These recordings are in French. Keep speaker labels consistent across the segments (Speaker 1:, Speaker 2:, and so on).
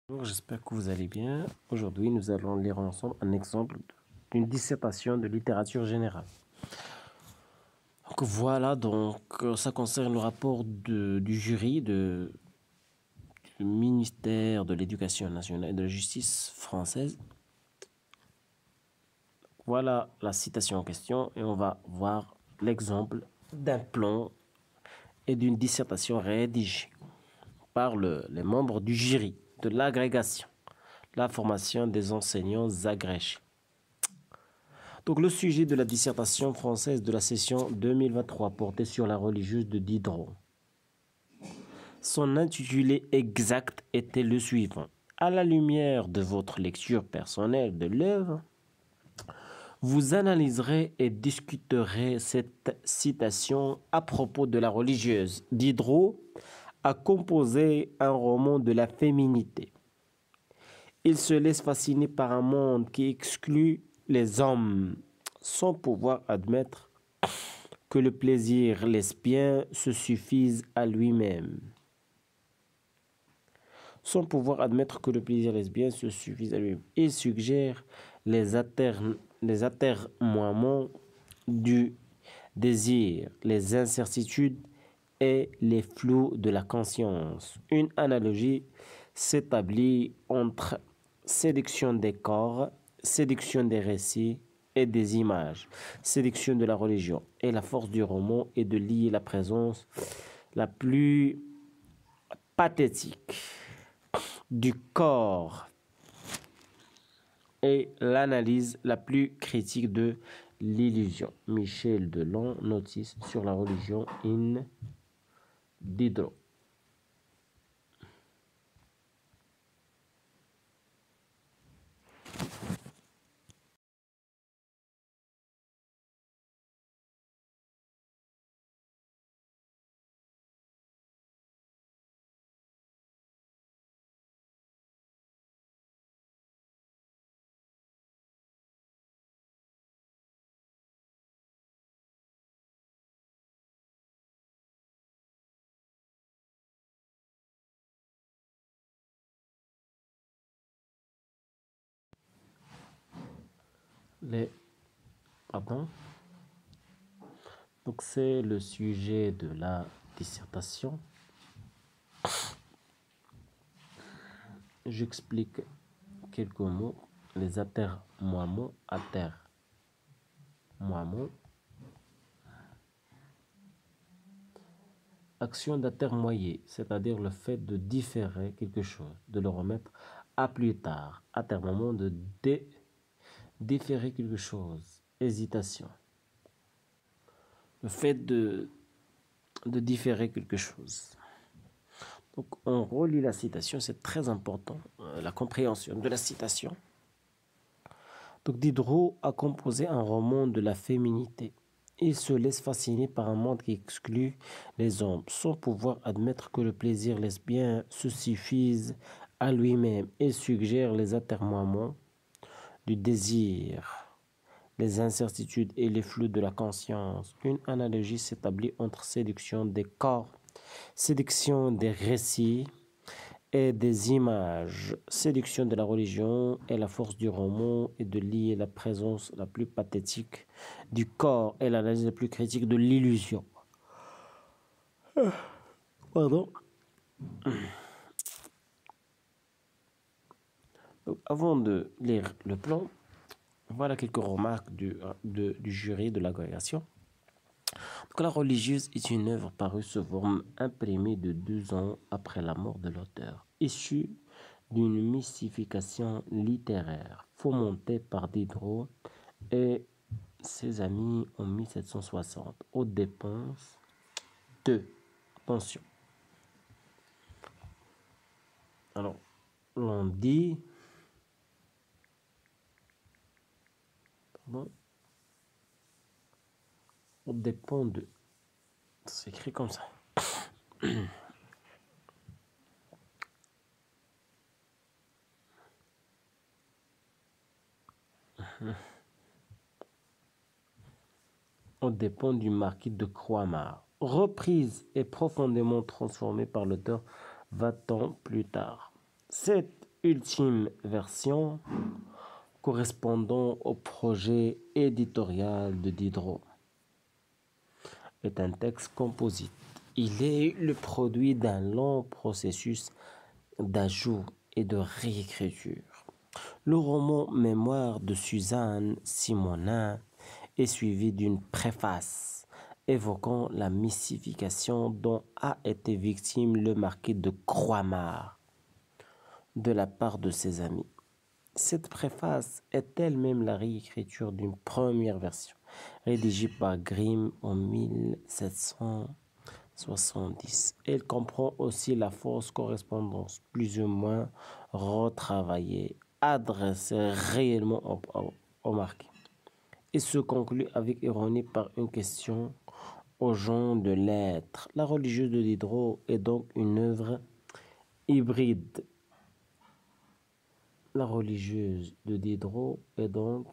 Speaker 1: Bonjour, j'espère que vous allez bien. Aujourd'hui, nous allons lire ensemble un exemple d'une dissertation de littérature générale. Donc voilà, ça concerne le rapport du jury du ministère de l'Éducation nationale et de la Justice française. Voilà la citation en question et on va voir l'exemple d'un plan et d'une dissertation rédigée par les membres du jury de l'agrégation, la formation des enseignants agrégés. Donc, le sujet de la dissertation française de la session 2023 portait sur la religieuse de Diderot. Son intitulé exact était le suivant. À la lumière de votre lecture personnelle de l'œuvre, vous analyserez et discuterez cette citation à propos de la religieuse. Diderot a composé un roman de la féminité. Il se laisse fasciner par un monde qui exclut les hommes sans pouvoir admettre que le plaisir lesbien se suffise à lui-même. Sans pouvoir admettre que le plaisir lesbien se suffise à lui-même. Il suggère les atermoiements du désir, les incertitudes et les flous de la conscience. Une analogie s'établit entre séduction des corps, séduction des récits et des images, séduction de la religion. Et la force du roman est de lier la présence la plus pathétique du corps et l'analyse la plus critique de l'illusion. Michel Delon, notice sur la religion in Diderot. Donc c'est le sujet de la dissertation. J'explique quelques mots. Les atermoiements, action d'atermoyer, c'est-à-dire le fait de différer quelque chose, de le remettre à plus tard. Atermoiement, de différer quelque chose. Hésitation. Le fait de différer quelque chose. Donc, on relit la citation, c'est très important, la compréhension de la citation. Donc, Diderot a composé un roman de la féminité. Il se laisse fasciner par un monde qui exclut les hommes, sans pouvoir admettre que le plaisir lesbien se suffise à lui-même. Il suggère les atermoiements du désir, les incertitudes et les flux de la conscience. Une analogie s'établit entre séduction des corps, séduction des récits et des images, séduction de la religion et la force du roman est de lier la présence la plus pathétique du corps et l'analyse la plus critique de l'illusion. Pardon. Donc, avant de lire le plan, voilà quelques remarques du jury de l'agrégation. Donc, La religieuse est une œuvre parue sous forme imprimée de 2 ans après la mort de l'auteur, issue d'une mystification littéraire fomentée par Diderot et ses amis en 1760 aux dépenses de pension. Alors, l'on dit... Pardon, on dépend de... C'est écrit comme ça. On dépend du marquis de Croixmare. Reprise et profondément transformée par l'auteur 20 ans plus tard. C'est ultime version correspondant au projet éditorial de Diderot est un texte composite. Il est le produit d'un long processus d'ajout et de réécriture. Le roman Mémoire de Suzanne Simonin est suivi d'une préface évoquant la mystification dont a été victime le marquis de Croixmare de la part de ses amis. Cette préface est elle-même la réécriture d'une première version, rédigée par Grimm en 1770. Elle comprend aussi la fausse correspondance, plus ou moins retravaillée, adressée réellement au marquis, et se conclut avec ironie par une question aux gens de lettres. La religieuse de Diderot est donc une œuvre hybride. La religieuse de Diderot est donc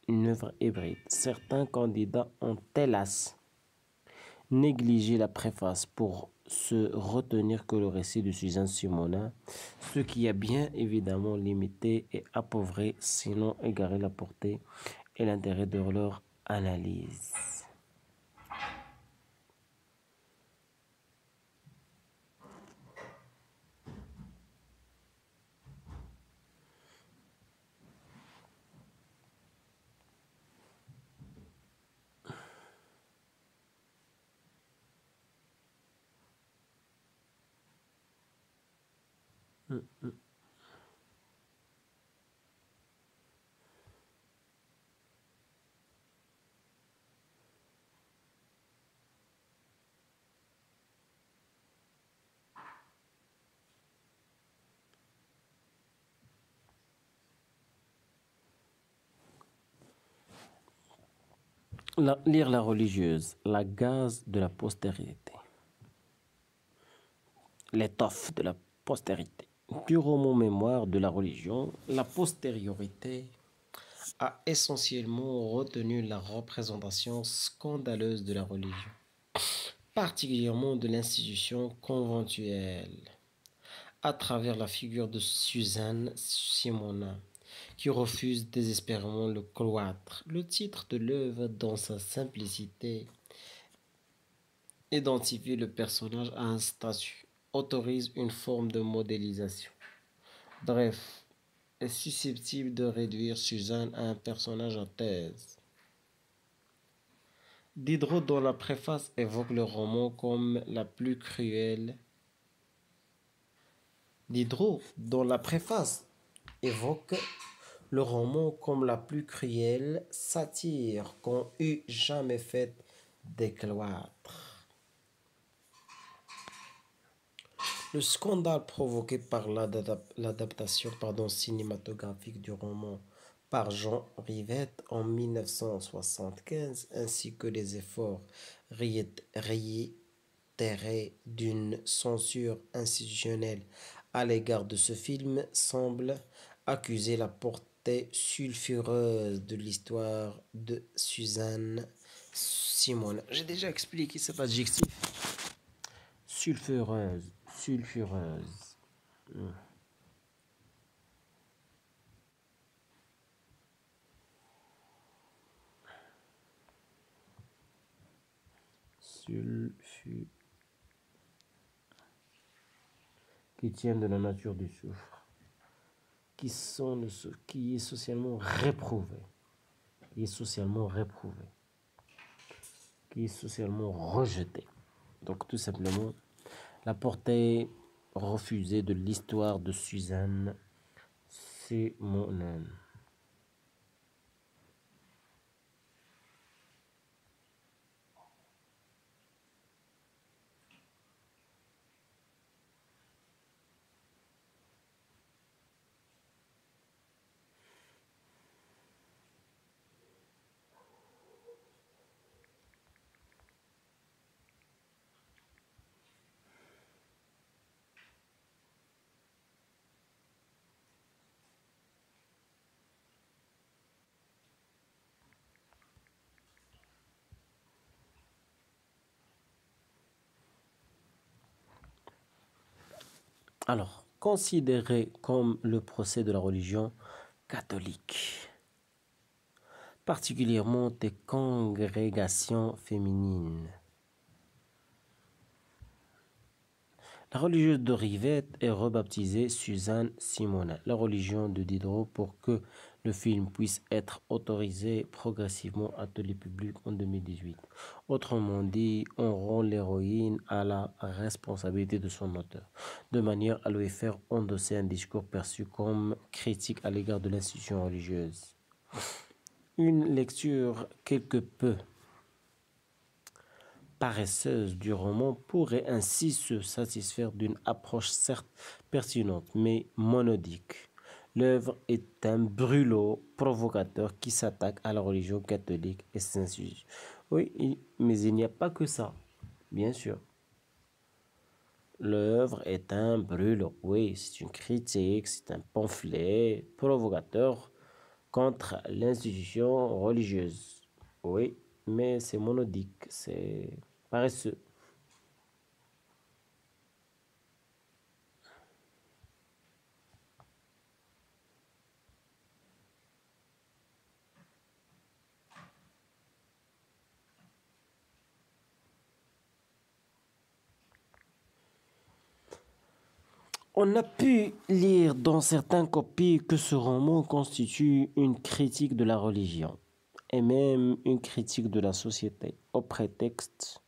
Speaker 1: une œuvre hybride. Certains candidats ont, hélas, négligé la préface pour se retenir que le récit de Suzanne Simonin, ce qui a bien évidemment limité et appauvri, sinon égaré la portée et l'intérêt de leur analyse. Lire la religieuse, la gaze de la postérité, l'étoffe de la postérité. Du roman Mémoire de la religion, la postériorité a essentiellement retenu la représentation scandaleuse de la religion, particulièrement de l'institution conventuelle, à travers la figure de Suzanne Simonin, qui refuse désespérément le cloître. Le titre de l'œuvre, dans sa simplicité, identifie le personnage à un statut, autorise une forme de modélisation. Bref, est susceptible de réduire Suzanne à un personnage en thèse. Diderot, dans la préface, évoque le roman comme la plus cruelle. Diderot, dans la préface, évoque le roman comme la plus cruelle satire qu'on eût jamais faite des cloîtres. Le scandale provoqué par l'adaptation cinématographique du roman par Jean Rivette en 1975, ainsi que les efforts réitérés d'une censure institutionnelle à l'égard de ce film, semblent accuser la portée sulfureuse de l'histoire de Suzanne Simone. J'ai déjà expliqué cet adjectif. Sulfureuse, sulfureuse. Sulfu. Qui tiennent de la nature du soufre, qui est socialement réprouvé, qui est socialement réprouvé, qui est socialement rejeté. Donc tout simplement, la portée refusée de l'histoire de Suzanne Simonin. Alors, considéré comme le procès de la religion catholique, particulièrement des congrégations féminines. La religieuse de Rivette est rebaptisée Suzanne Simona, la religion de Diderot, pour que le film puisse être autorisé progressivement à tous les publics en 2018. Autrement dit, on rend l'héroïne à la responsabilité de son auteur, de manière à lui faire endosser un discours perçu comme critique à l'égard de l'institution religieuse. Une lecture quelque peu paresseuse du roman pourrait ainsi se satisfaire d'une approche certes pertinente mais monodique. L'œuvre est un brûlot provocateur qui s'attaque à la religion catholique et ses institutions. Oui, mais il n'y a pas que ça, bien sûr. L'œuvre est un brûlot. Oui, c'est une critique, c'est un pamphlet provocateur contre l'institution religieuse. Oui, mais c'est monodique, c'est paresseux. On a pu lire dans certaines copies que ce roman constitue une critique de la religion et même une critique de la société, au prétexte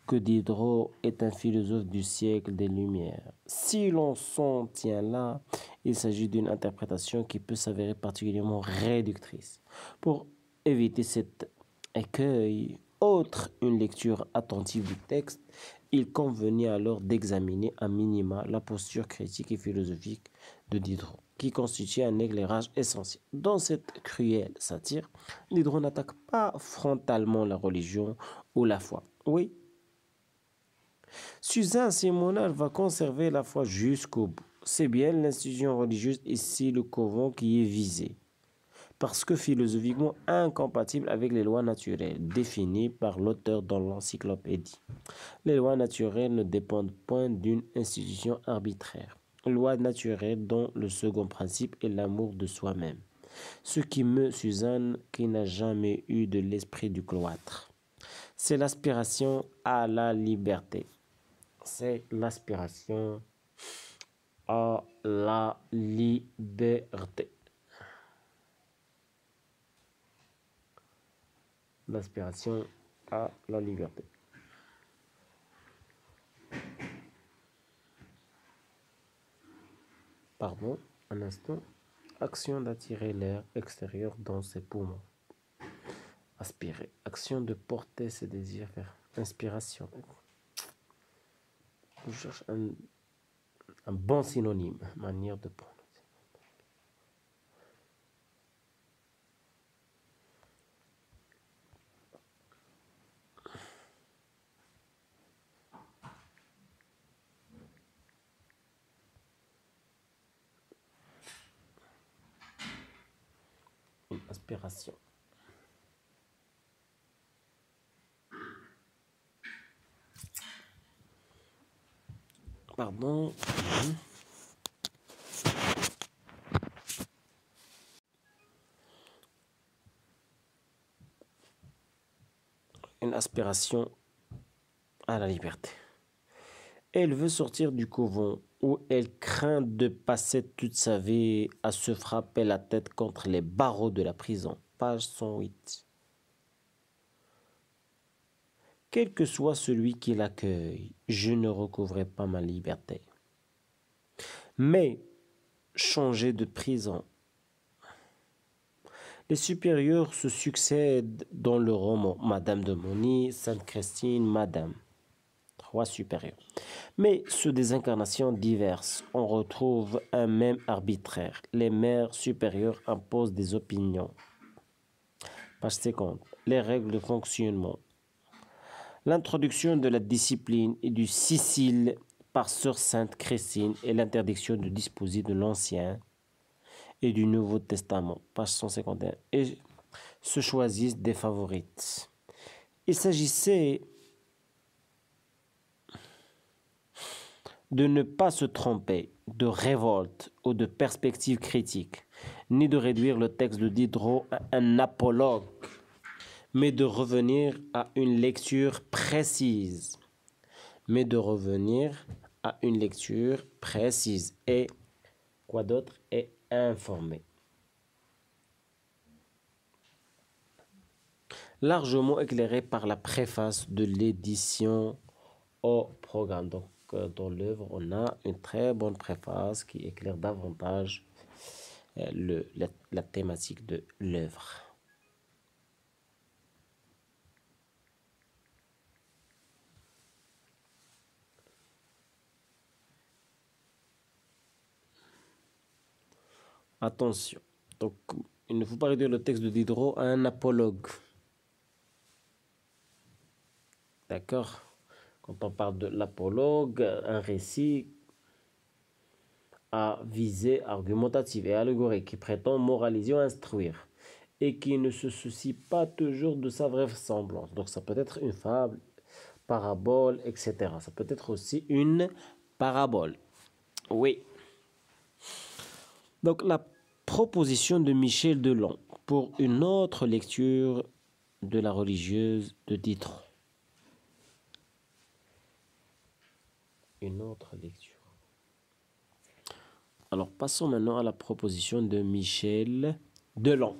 Speaker 1: que Diderot est un philosophe du siècle des Lumières. Si l'on s'en tient là, il s'agit d'une interprétation qui peut s'avérer particulièrement réductrice. Pour éviter cet écueil, outre une lecture attentive du texte, il convenait alors d'examiner à minima la posture critique et philosophique de Diderot, qui constitue un éclairage essentiel. Dans cette cruelle satire, Diderot n'attaque pas frontalement la religion ou la foi. Oui, Suzanne Simonal va conserver la foi jusqu'au bout. C'est bien l'institution religieuse ici, le couvent, qui est visé, parce que philosophiquement incompatible avec les lois naturelles définies par l'auteur dans l'encyclopédie. Les lois naturelles ne dépendent point d'une institution arbitraire. Loi naturelle dont le second principe est l'amour de soi-même. Ce qui meut Suzanne, qui n'a jamais eu de l'esprit du cloître, c'est l'aspiration à la liberté. C'est l'aspiration à la liberté. L'aspiration à la liberté. Pardon, un instant. Action d'attirer l'air extérieur dans ses poumons. Aspirer. Action de porter ses désirs vers inspiration. Je cherche un bon synonyme, manière de prendre. Une aspiration. Pardon. Une aspiration à la liberté. Elle veut sortir du couvent où elle craint de passer toute sa vie à se frapper la tête contre les barreaux de la prison. Page 108. Quel que soit celui qui l'accueille, je ne recouvrerai pas ma liberté. Mais changer de prison. Les supérieurs se succèdent dans le roman. Madame de Moni, Sainte-Christine, Madame. 3 supérieurs. Mais sous des incarnations diverses, on retrouve un même arbitraire. Les mères supérieures imposent des opinions. Page 50. Les règles de fonctionnement. L'introduction de la discipline et du Sicile par sœur Sainte-Christine et l'interdiction de disposer de l'Ancien et du Nouveau Testament. Page 151. Et se choisissent des favorites. Il s'agissait de ne pas se tromper de révolte ou de perspective critique, ni de réduire le texte de Diderot à un apologue, mais de revenir à une lecture précise. Et quoi d'autre? Et informée. Largement éclairé par la préface de l'édition au programme. Donc, dans l'œuvre, on a une très bonne préface qui éclaire davantage la thématique de l'œuvre. Attention, donc il ne faut pas réduire le texte de Diderot à un apologue. D'accord? Quand on parle de l'apologue, un récit à visée argumentative et allégorique qui prétend moraliser ou instruire et qui ne se soucie pas toujours de sa vraisemblance. Donc ça peut être une fable, parabole, etc. Ça peut être aussi une parabole. Oui. Donc la proposition de Michel Delon pour une autre lecture de la religieuse de Diderot. Une autre lecture. Alors passons maintenant à la proposition de Michel Delon.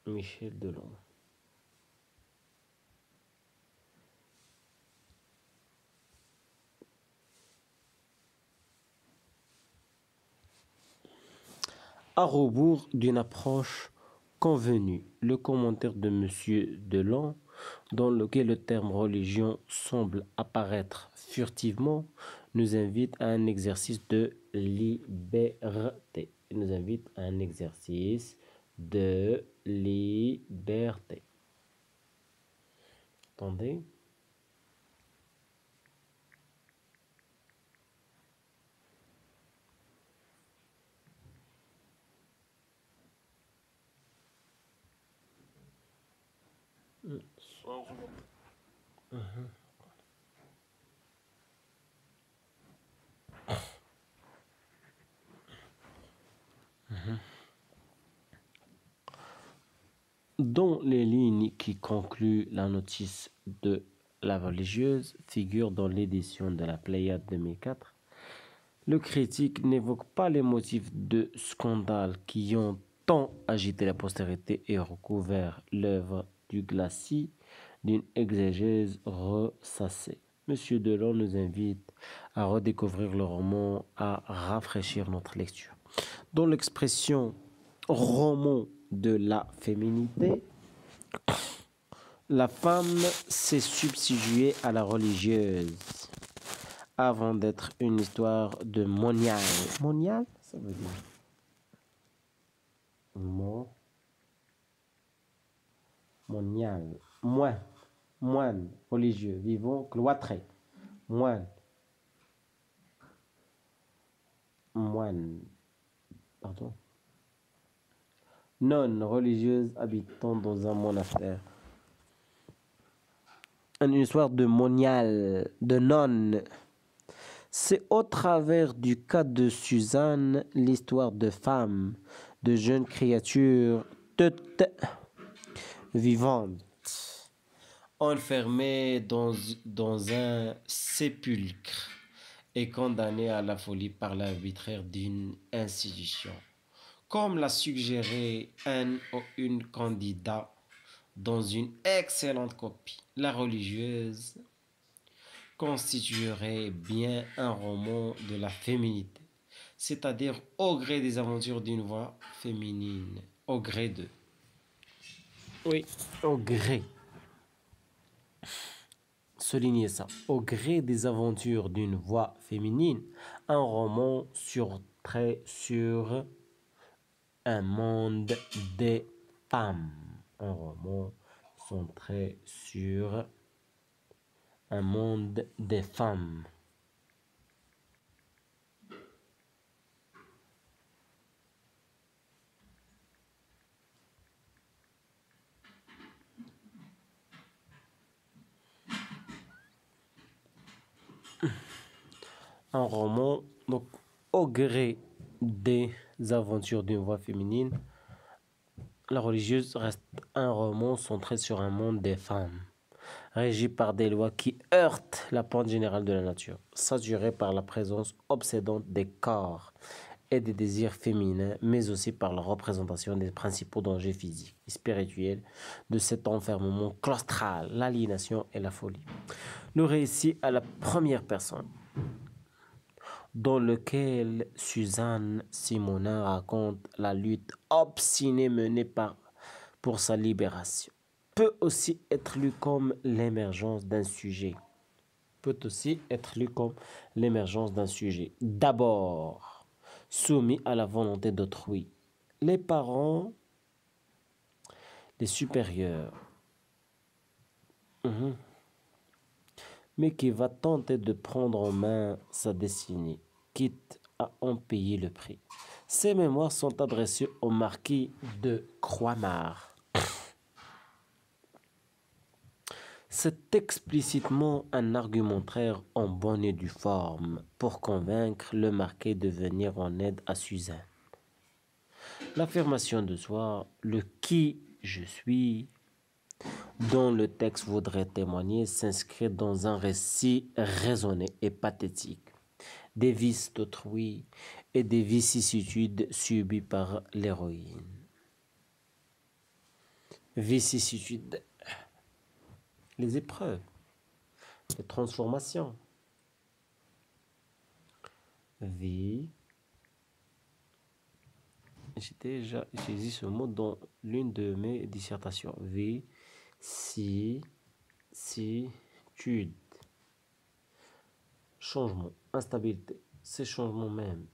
Speaker 1: Michel Delon. À rebours d'une approche convenue, le commentaire de M. Delon, dans lequel le terme religion semble apparaître furtivement, nous invite à un exercice de liberté. Il nous invite à un exercice de liberté. Attendez. Dans les lignes qui concluent la notice de la religieuse, figure dans l'édition de la Pléiade 2004, le critique n'évoque pas les motifs de scandale qui ont tant agité la postérité et recouvert l'œuvre du Glacis d'une exégèse ressassée. Monsieur Delon nous invite à redécouvrir le roman, à rafraîchir notre lecture. Dans l'expression roman de la féminité, la femme s'est substituée à la religieuse avant d'être une histoire de monial. Monial, ça veut dire monial. Moine, religieux, vivant, cloîtré. Moine, pardon. Nonne, religieuse, habitant dans un monastère. Une histoire de monial, de nonne. C'est au travers du cas de Suzanne, l'histoire de femmes, de jeunes créatures toutes vivantes, enfermées dans un sépulcre et condamnées à la folie par l'arbitraire d'une institution. Comme l'a suggéré un ou une candidat dans une excellente copie, la religieuse constituerait bien un roman de la féminité, c'est-à-dire au gré des aventures d'une voix féminine, au gré de... Oui, au gré. Soulignez ça. Au gré des aventures d'une voix féminine, un roman trait sur un monde des femmes. un roman centré sur un monde des femmes. Un roman, donc, au gré des aventures d'une voix féminine, La religieuse reste un roman centré sur un monde des femmes, régi par des lois qui heurtent la pente générale de la nature, saturé par la présence obsédante des corps et des désirs féminins, mais aussi par la représentation des principaux dangers physiques et spirituels de cet enfermement claustral, l'aliénation et la folie. Le récit à la première personne, dans lequel Suzanne Simonin raconte la lutte obstinée menée pour sa libération, peut aussi être lu comme l'émergence d'un sujet. D'abord, soumis à la volonté d'autrui. Les parents, les supérieurs, mais qui va tenter de prendre en main sa destinée, quitte à en payer le prix. Ces mémoires sont adressées au marquis de Croixmare. C'est explicitement un argumentaire en bonne et due forme pour convaincre le marquis de venir en aide à Suzanne. L'affirmation de soi, le qui je suis, dont le texte voudrait témoigner, s'inscrit dans un récit raisonné et pathétique des vices d'autrui et des vicissitudes subies par l'héroïne. Vicissitudes, les épreuves, les transformations. Vie. J'ai déjà utilisé ce mot dans l'une de mes dissertations. Vicissitude. Changement, instabilité, ces changements même.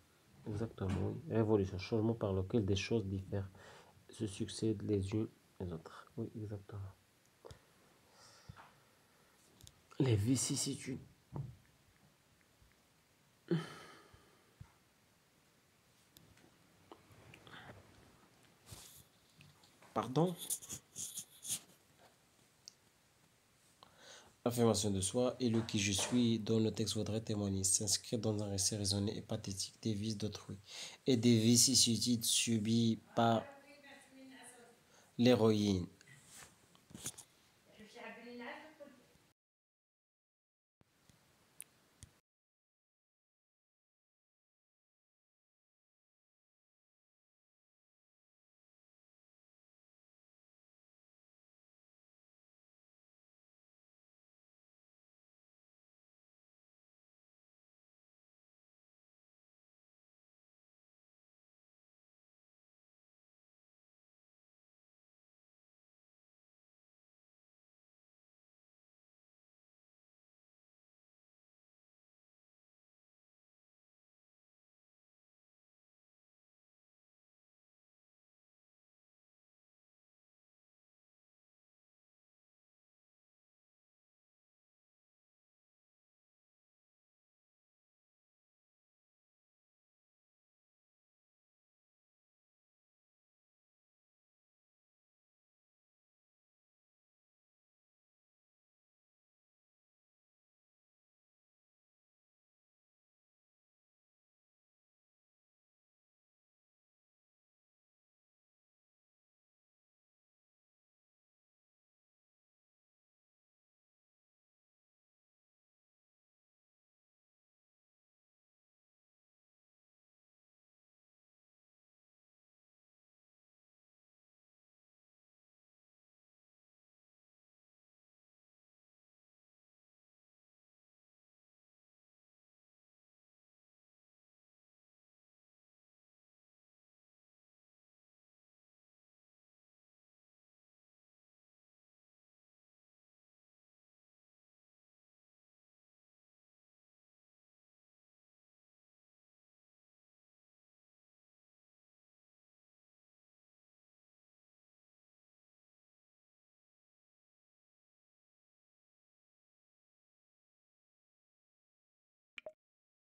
Speaker 1: Exactement, oui. Révolution, changement par lequel des choses diffèrent, se succèdent les unes les autres. Oui, exactement. Les vicissitudes. Pardon? L'affirmation de soi et le qui je suis dont le texte voudrait témoigner s'inscrit dans un récit raisonné et pathétique des vices d'autrui et des vicissitudes subies par l'héroïne.